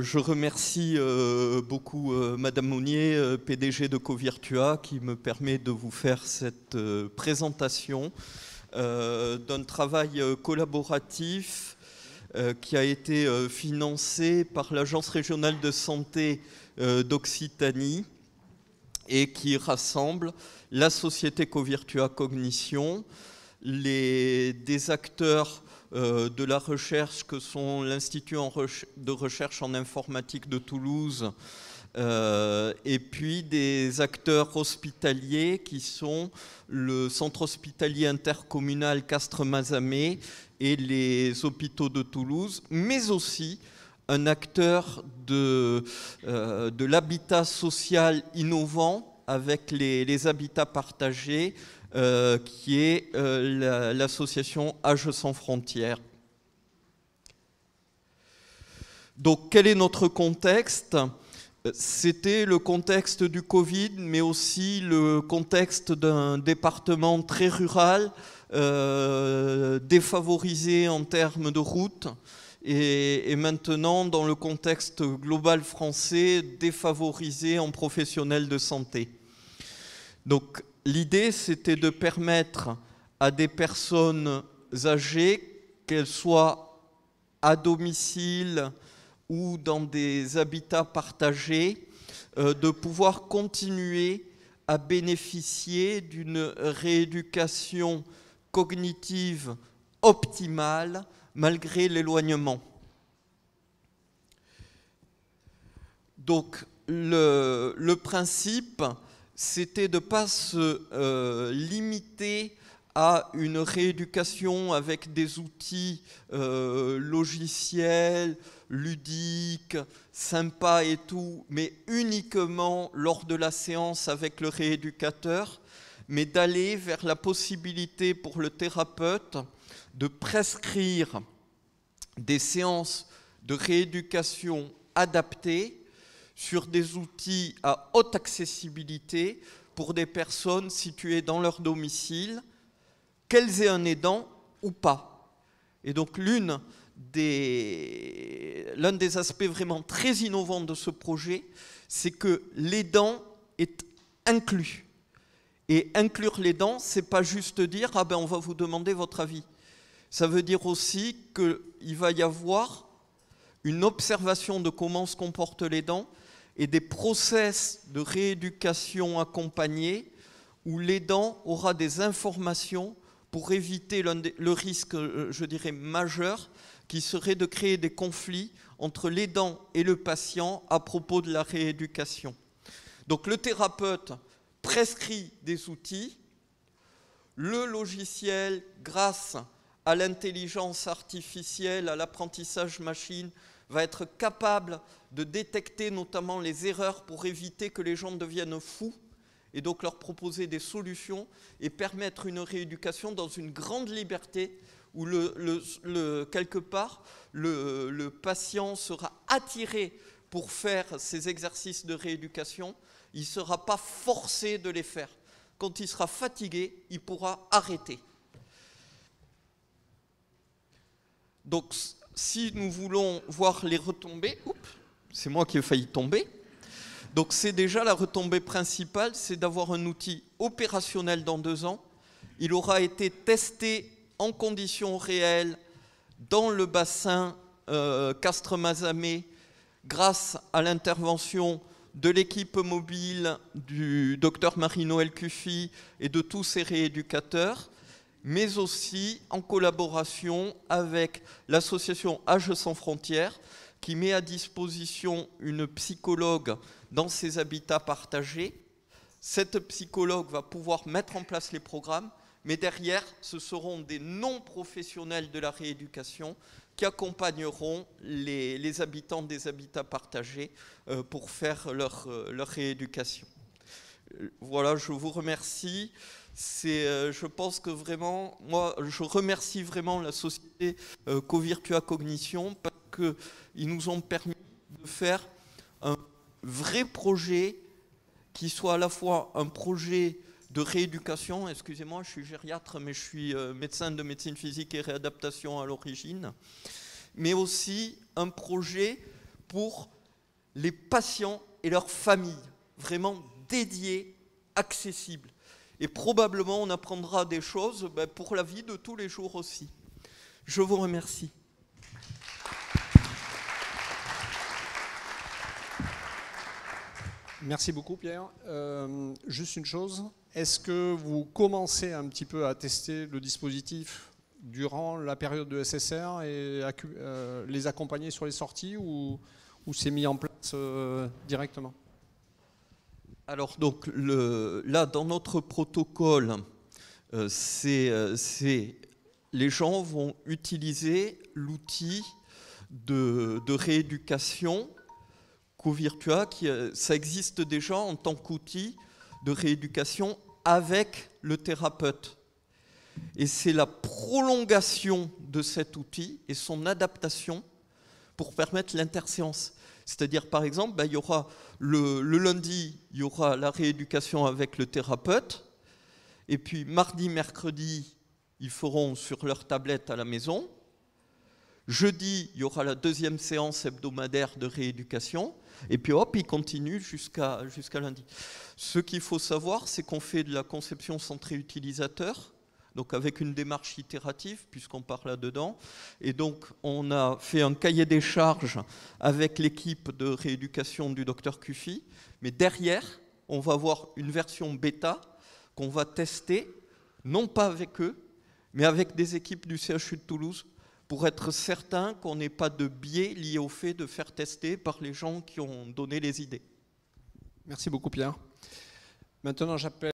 Je remercie beaucoup Madame Monnier, PDG de Covirtua, qui me permet de vous faire cette présentation d'un travail collaboratif qui a été financé par l'Agence régionale de santé d'Occitanie et qui rassemble la société Covirtua Cognition, des acteurs de la recherche que sont l'Institut de recherche en informatique de Toulouse et puis des acteurs hospitaliers qui sont le centre hospitalier intercommunal Castres-Mazamet et les hôpitaux de Toulouse, mais aussi un acteur de l'habitat social innovant avec les habitats partagés qui est l'association Âge sans frontières. Donc, quel est notre contexte ? C'était le contexte du Covid, mais aussi le contexte d'un département très rural, défavorisé en termes de routes, et maintenant, dans le contexte global français, défavorisé en professionnels de santé. Donc, l'idée, c'était de permettre à des personnes âgées, qu'elles soient à domicile ou dans des habitats partagés, de pouvoir continuer à bénéficier d'une rééducation cognitive optimale malgré l'éloignement. Donc, le principe, c'était de ne pas se limiter à une rééducation avec des outils logiciels, ludiques, sympas et tout, mais uniquement lors de la séance avec le rééducateur, mais d'aller vers la possibilité pour le thérapeute de prescrire des séances de rééducation adaptées sur des outils à haute accessibilité pour des personnes situées dans leur domicile, qu'elles aient un aidant ou pas. Et donc l'un des aspects vraiment très innovants de ce projet, c'est que l'aidant est inclus. Et inclure l'aidant, c'est pas juste dire « Ah ben on va vous demander votre avis ». Ça veut dire aussi qu'il va y avoir une observation de comment se comporte l'aidant et des process de rééducation accompagnés où l'aidant aura des informations pour éviter le risque, je dirais, majeur, qui serait de créer des conflits entre l'aidant et le patient à propos de la rééducation. Donc le thérapeute prescrit des outils, le logiciel, grâce à l'intelligence artificielle, à l'apprentissage machine, va être capable de détecter notamment les erreurs pour éviter que les gens deviennent fous et donc leur proposer des solutions et permettre une rééducation dans une grande liberté où quelque part le patient sera attiré pour faire ces exercices de rééducation, il ne sera pas forcé de les faire. Quand il sera fatigué, il pourra arrêter. Donc, si nous voulons voir les retombées, c'est moi qui ai failli tomber. Donc, c'est déjà la retombée principale, c'est d'avoir un outil opérationnel dans 2 ans. Il aura été testé en conditions réelles dans le bassin Castres-Mazamet grâce à l'intervention de l'équipe mobile du docteur Marie-Noël Cuffy et de tous ses rééducateurs, mais aussi en collaboration avec l'association Âge sans frontières, qui met à disposition une psychologue dans ses habitats partagés. Cette psychologue va pouvoir mettre en place les programmes, mais derrière, ce seront des non-professionnels de la rééducation qui accompagneront les habitants des habitats partagés pour faire leur rééducation. Voilà, je vous remercie. Je pense que vraiment, moi, je remercie vraiment la société Covirtua Cognition parce qu'ils nous ont permis de faire un vrai projet qui soit à la fois un projet de rééducation, excusez-moi, je suis gériatre, mais je suis médecin de médecine physique et réadaptation à l'origine, mais aussi un projet pour les patients et leurs familles, vraiment dédiés, accessibles. Et probablement, on apprendra des choses pour la vie de tous les jours aussi. Je vous remercie. Merci beaucoup, Pierre. Juste une chose, est-ce que vous commencez un petit peu à tester le dispositif durant la période de SSR et les accompagner sur les sorties ou c'est mis en place directement? Alors, donc, là, dans notre protocole, les gens vont utiliser l'outil de rééducation Covirtua, ça existe déjà en tant qu'outil de rééducation avec le thérapeute. Et c'est la prolongation de cet outil et son adaptation pour permettre l'interséance. C'est-à-dire, par exemple, il y aura le lundi, il y aura la rééducation avec le thérapeute, et puis mardi, mercredi, ils feront sur leur tablette à la maison. Jeudi, il y aura la deuxième séance hebdomadaire de rééducation, et puis hop, ils continuent jusqu'à lundi. Ce qu'il faut savoir, c'est qu'on fait de la conception centrée utilisateur, donc avec une démarche itérative, puisqu'on parle là-dedans. Et donc, on a fait un cahier des charges avec l'équipe de rééducation du Dr Cuffy. Mais derrière, on va avoir une version bêta qu'on va tester, non pas avec eux, mais avec des équipes du CHU de Toulouse, pour être certain qu'on n'ait pas de biais lié au fait de faire tester par les gens qui ont donné les idées. Merci beaucoup, Pierre. Maintenant, j'appelle